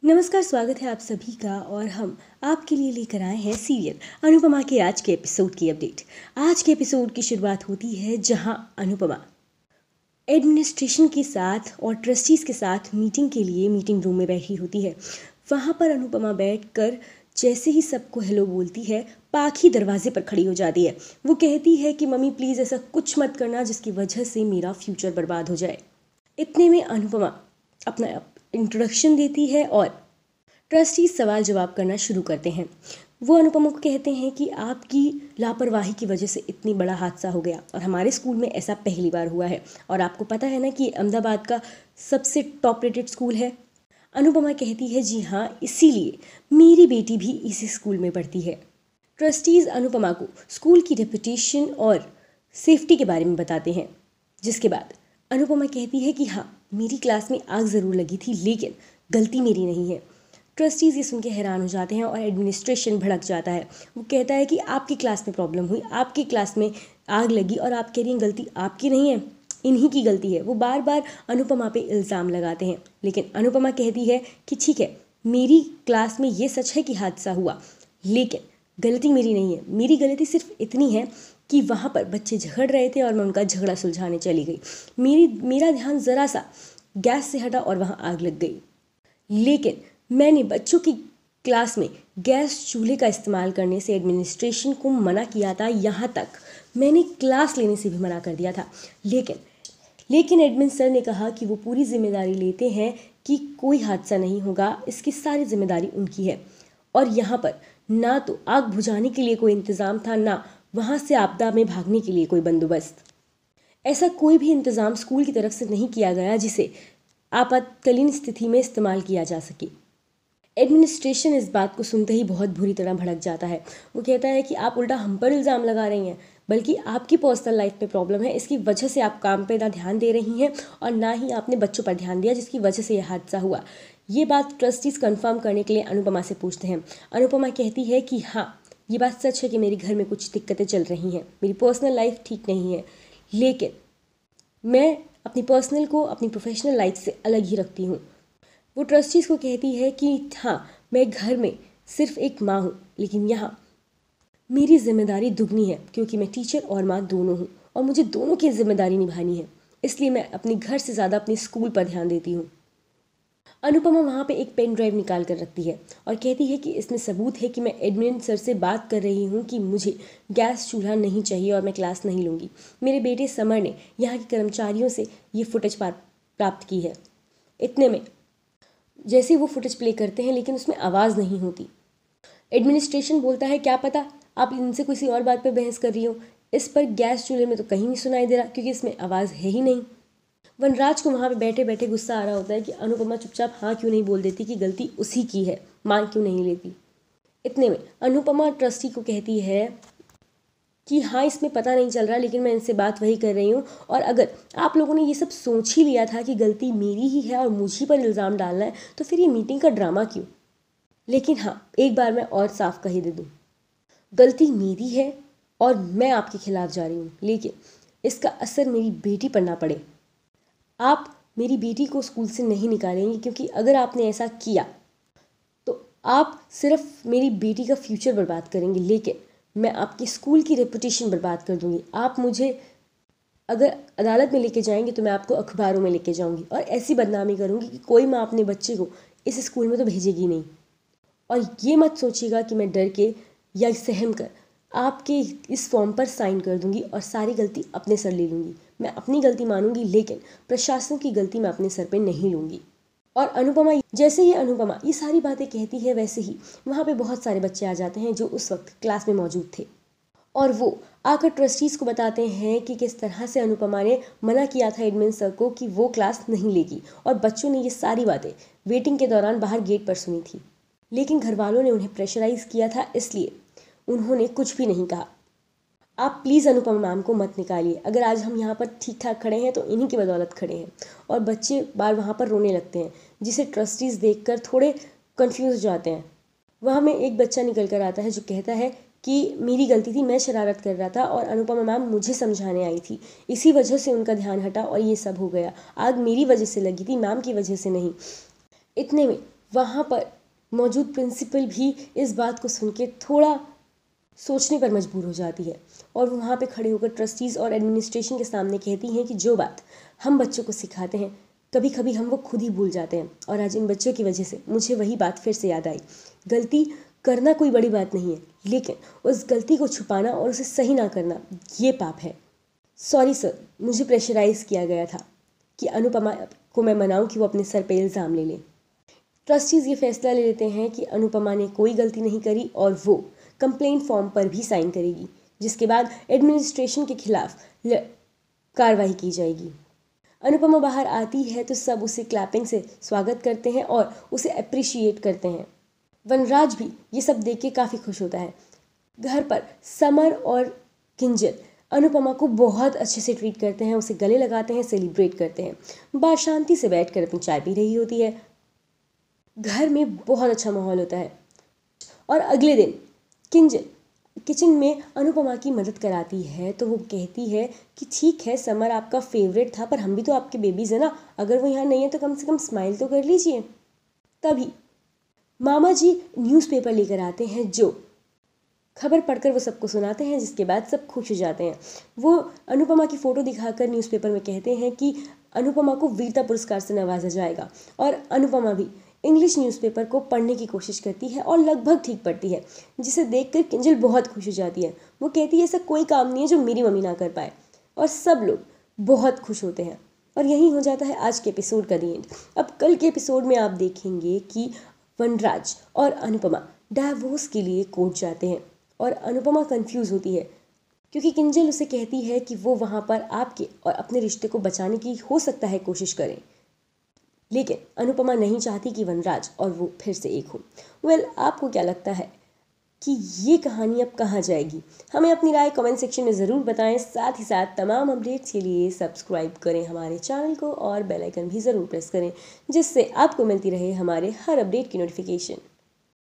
नमस्कार, स्वागत है आप सभी का। और हम आपके लिए लेकर आए हैं सीरियल अनुपमा के आज के एपिसोड की अपडेट। आज के एपिसोड की शुरुआत होती है जहां अनुपमा एडमिनिस्ट्रेशन के साथ और ट्रस्टीज़ के साथ मीटिंग के लिए मीटिंग रूम में बैठी होती है। वहां पर अनुपमा बैठकर जैसे ही सबको हेलो बोलती है, पाखी दरवाजे पर खड़ी हो जाती है। वो कहती है कि मम्मी प्लीज़ ऐसा कुछ मत करना जिसकी वजह से मेरा फ्यूचर बर्बाद हो जाए। इतने में अनुपमा अपना इंट्रोडक्शन देती है और ट्रस्टी सवाल जवाब करना शुरू करते हैं। वो अनुपमा को कहते हैं कि आपकी लापरवाही की वजह से इतनी बड़ा हादसा हो गया और हमारे स्कूल में ऐसा पहली बार हुआ है। और आपको पता है ना कि अहमदाबाद का सबसे टॉप रेटेड स्कूल है। अनुपमा कहती है जी हाँ, इसीलिए मेरी बेटी भी इसी स्कूल में पढ़ती है। ट्रस्टीज़ अनुपमा को स्कूल की रेपुटेशन और सेफ्टी के बारे में बताते हैं, जिसके बाद अनुपमा कहती है कि हाँ, मेरी क्लास में आग ज़रूर लगी थी लेकिन गलती मेरी नहीं है। ट्रस्टीज़ ये सुन के हैरान हो जाते हैं और एडमिनिस्ट्रेशन भड़क जाता है। वो कहता है कि आपकी क्लास में प्रॉब्लम हुई, आपकी क्लास में आग लगी और आप कह रही हैं गलती आपकी नहीं है, इन्हीं की गलती है। वो बार बार अनुपमा पे इल्ज़ाम लगाते हैं, लेकिन अनुपमा कहती है कि ठीक है, मेरी क्लास में ये सच है कि हादसा हुआ, लेकिन गलती मेरी नहीं है। मेरी गलती सिर्फ इतनी है कि वहाँ पर बच्चे झगड़ रहे थे और मैं उनका झगड़ा सुलझाने चली गई। मेरा ध्यान ज़रा सा गैस से हटा और वहाँ आग लग गई। लेकिन मैंने बच्चों की क्लास में गैस चूल्हे का इस्तेमाल करने से एडमिनिस्ट्रेशन को मना किया था, यहाँ तक मैंने क्लास लेने से भी मना कर दिया था। लेकिन एडमिन सर ने कहा कि वो पूरी जिम्मेदारी लेते हैं कि कोई हादसा नहीं होगा, इसकी सारी जिम्मेदारी उनकी है। और यहाँ पर ना तो आग बुझाने के लिए कोई इंतज़ाम था, ना वहाँ से आपदा में भागने के लिए कोई बंदोबस्त। ऐसा कोई भी इंतज़ाम स्कूल की तरफ से नहीं किया गया जिसे आपातकालीन स्थिति में इस्तेमाल किया जा सके। एडमिनिस्ट्रेशन इस बात को सुनते ही बहुत बुरी तरह भड़क जाता है। वो कहता है कि आप उल्टा हम पर इल्ज़ाम लगा रही हैं, बल्कि आपकी पर्सनल लाइफ में प्रॉब्लम है, इसकी वजह से आप काम पे ना ध्यान दे रही हैं और ना ही आपने बच्चों पर ध्यान दिया, जिसकी वजह से यह हादसा हुआ। ये बात ट्रस्टीज़ कंफर्म करने के लिए अनुपमा से पूछते हैं। अनुपमा कहती है कि हाँ, ये बात सच है कि मेरे घर में कुछ दिक्कतें चल रही हैं, मेरी पर्सनल लाइफ ठीक नहीं है, लेकिन मैं अपनी पर्सनल को अपनी प्रोफेशनल लाइफ से अलग ही रखती हूँ। वो ट्रस्टीज़ को कहती है कि हाँ, मैं घर में सिर्फ एक माँ हूँ, लेकिन यहाँ मेरी जिम्मेदारी दुगनी है क्योंकि मैं टीचर और माँ दोनों हूँ और मुझे दोनों की जिम्मेदारी निभानी है। इसलिए मैं अपने घर से ज़्यादा अपने स्कूल पर ध्यान देती हूँ। अनुपमा वहाँ पे एक पेन ड्राइव निकाल कर रखती है और कहती है कि इसमें सबूत है कि मैं एडमिन सर से बात कर रही हूँ कि मुझे गैस चूल्हा नहीं चाहिए और मैं क्लास नहीं लूँगी। मेरे बेटे समर ने यहाँ के कर्मचारियों से ये फुटेज प्राप्त की है। इतने में जैसे वो फुटेज प्ले करते हैं, लेकिन उसमें आवाज़ नहीं होती। एडमिनिस्ट्रेशन बोलता है क्या पता आप इनसे किसी और बात पर बहस कर रही हो, इस पर गैस चूल्हे में तो कहीं नहीं सुनाई दे रहा क्योंकि इसमें आवाज़ है ही नहीं। वनराज को वहाँ पे बैठे बैठे गुस्सा आ रहा होता है कि अनुपमा चुपचाप हाँ क्यों नहीं बोल देती कि गलती उसी की है, मान क्यों नहीं लेती। इतने में अनुपमा ट्रस्टी को कहती है कि हाँ, इसमें पता नहीं चल रहा, लेकिन मैं इनसे बात वही कर रही हूँ। और अगर आप लोगों ने ये सब सोच ही लिया था कि गलती मेरी ही है और मुझी पर इल्ज़ाम डालना है, तो फिर ये मीटिंग का ड्रामा क्यों। लेकिन हाँ, एक बार मैं और साफ कह दे दूँ, गलती मेरी है और मैं आपके खिलाफ जा रही हूँ, लेकिन इसका असर मेरी बेटी पर ना पड़े। आप मेरी बेटी को स्कूल से नहीं निकालेंगे, क्योंकि अगर आपने ऐसा किया तो आप सिर्फ मेरी बेटी का फ्यूचर बर्बाद करेंगे, लेकिन मैं आपके स्कूल की रेपुटेशन बर्बाद कर दूंगी। आप मुझे अगर अदालत में लेके जाएंगे तो मैं आपको अखबारों में लेके जाऊंगी और ऐसी बदनामी करूंगी कि कोई माँ अपने बच्चे को इस स्कूल में तो भेजेगी नहीं। और ये मत सोचिएगा कि मैं डर के या सहम कर आपके इस फॉर्म पर साइन कर दूंगी और सारी गलती अपने सर ले लूँगी। मैं अपनी गलती मानूंगी, लेकिन प्रशासन की गलती मैं अपने सर पे नहीं लूँगी। और जैसे ही अनुपमा ये सारी बातें कहती है, वैसे ही वहाँ पे बहुत सारे बच्चे आ जाते हैं जो उस वक्त क्लास में मौजूद थे और वो आकर ट्रस्टीज़ को बताते हैं कि किस तरह से अनुपमा ने मना किया था एडमिन सर को कि वो क्लास नहीं लेगी। और बच्चों ने ये सारी बातें वेटिंग के दौरान बाहर गेट पर सुनी थी, लेकिन घर वालों ने उन्हें प्रेशराइज़ किया था, इसलिए उन्होंने कुछ भी नहीं कहा। आप प्लीज़ अनुपमा मैम को मत निकालिए। अगर आज हम यहाँ पर ठीक ठाक खड़े हैं तो इन्हीं की बदौलत खड़े हैं। और बच्चे बार वहाँ पर रोने लगते हैं, जिसे ट्रस्टीज़ देखकर थोड़े कंफ्यूज हो जाते हैं। वहाँ में एक बच्चा निकल कर आता है जो कहता है कि मेरी गलती थी, मैं शरारत कर रहा था और अनुपमा मैम मुझे समझाने आई थी, इसी वजह से उनका ध्यान हटा और ये सब हो गया। आग मेरी वजह से लगी थी, मैम की वजह से नहीं। इतने में वहाँ पर मौजूद प्रिंसिपल भी इस बात को सुन के थोड़ा सोचने पर मजबूर हो जाती है और वो वहाँ पे खड़े होकर ट्रस्टीज़ और एडमिनिस्ट्रेशन के सामने कहती हैं कि जो बात हम बच्चों को सिखाते हैं कभी कभी हम वो खुद ही भूल जाते हैं, और आज इन बच्चों की वजह से मुझे वही बात फिर से याद आई। गलती करना कोई बड़ी बात नहीं है, लेकिन उस गलती को छुपाना और उसे सही ना करना ये पाप है। सॉरी सर, मुझे प्रेशराइज किया गया था कि अनुपमा को मैं मनाऊं कि वो अपने सर पे इल्ज़ाम ले ले। ट्रस्टीज़ ये फैसला ले लेते हैं कि अनुपमा ने कोई गलती नहीं करी और वो कंप्लेंट फॉर्म पर भी साइन करेगी, जिसके बाद एडमिनिस्ट्रेशन के खिलाफ कार्रवाई की जाएगी। अनुपमा बाहर आती है तो सब उसे क्लैपिंग से स्वागत करते हैं और उसे अप्रिशिएट करते हैं। वनराज भी ये सब देख के काफ़ी खुश होता है। घर पर समर और किंजल अनुपमा को बहुत अच्छे से ट्रीट करते हैं, उसे गले लगाते हैं, सेलिब्रेट करते हैं। बाहर शांति से बैठकर अपनी चाय पी रही होती है। घर में बहुत अच्छा माहौल होता है और अगले दिन किंजल किचन में अनुपमा की मदद कराती है तो वो कहती है कि ठीक है समर, आपका फेवरेट था, पर हम भी तो आपके बेबीज़ हैं ना, अगर वो यहाँ नहीं है तो कम से कम स्माइल तो कर लीजिए। तभी मामा जी न्यूज़पेपर लेकर आते हैं, जो खबर पढ़कर वो सबको सुनाते हैं, जिसके बाद सब खुश हो जाते हैं। वो अनुपमा की फ़ोटो दिखाकर न्यूज़पेपर में कहते हैं कि अनुपमा को वीरता पुरस्कार से नवाजा जाएगा, और अनुपमा भी इंग्लिश न्यूज़पेपर को पढ़ने की कोशिश करती है और लगभग ठीक पढ़ती है, जिसे देखकर किंजल बहुत खुश हो जाती है। वो कहती है ऐसा कोई काम नहीं है जो मेरी मम्मी ना कर पाए, और सब लोग बहुत खुश होते हैं। और यही हो जाता है आज के एपिसोड का दी एंड। अब कल के एपिसोड में आप देखेंगे कि वनराज और अनुपमा डाइवोर्स के लिए कोर्ट जाते हैं और अनुपमा कंफ्यूज होती है क्योंकि किंजल उसे कहती है कि वो वहाँ पर आपके और अपने रिश्ते को बचाने की हो सकता है कोशिश करें, लेकिन अनुपमा नहीं चाहती कि वनराज और वो फिर से एक हो। आपको क्या लगता है कि ये कहानी अब कहाँ जाएगी? हमें अपनी राय कमेंट सेक्शन में ज़रूर बताएं। साथ ही साथ तमाम अपडेट्स के लिए सब्सक्राइब करें हमारे चैनल को और बेल आइकन भी ज़रूर प्रेस करें, जिससे आपको मिलती रहे हमारे हर अपडेट की नोटिफिकेशन।